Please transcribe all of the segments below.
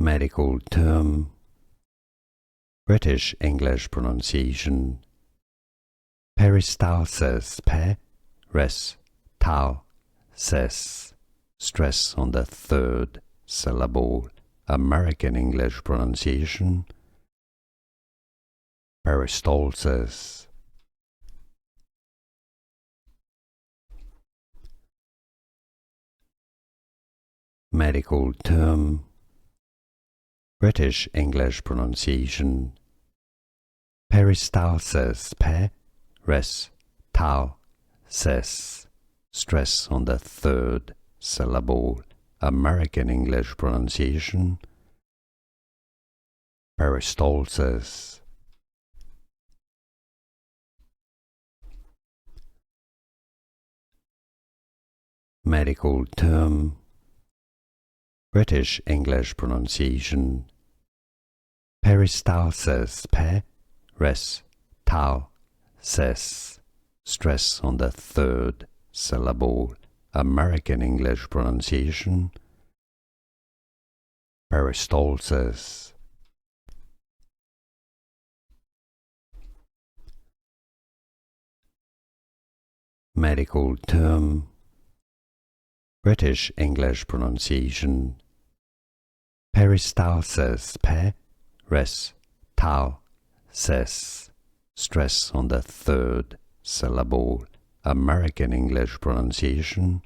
Medical term, British English pronunciation, peristalsis, pe-res-tal-sis, stress on the third syllable, American English pronunciation, peristalsis. Medical term, British English pronunciation, peristalsis, pe-res-tal-sis, stress on the third syllable, American English pronunciation, peristalsis. Medical term, British English pronunciation, peristalsis, pe-res-tal-sis, stress on the third syllable, American English pronunciation, peristalsis. Medical term, British English pronunciation, peristalsis, pe-res-tal-sis, stress on the third syllable, American English pronunciation,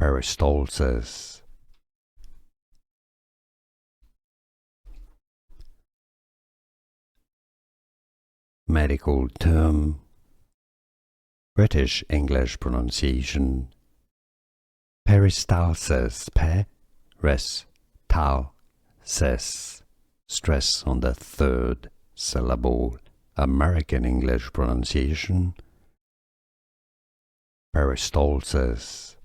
peristalsis. Medical term, British English pronunciation, peristalsis, pe-res-tal-sis, stress on the third syllable, American English pronunciation, peristalsis.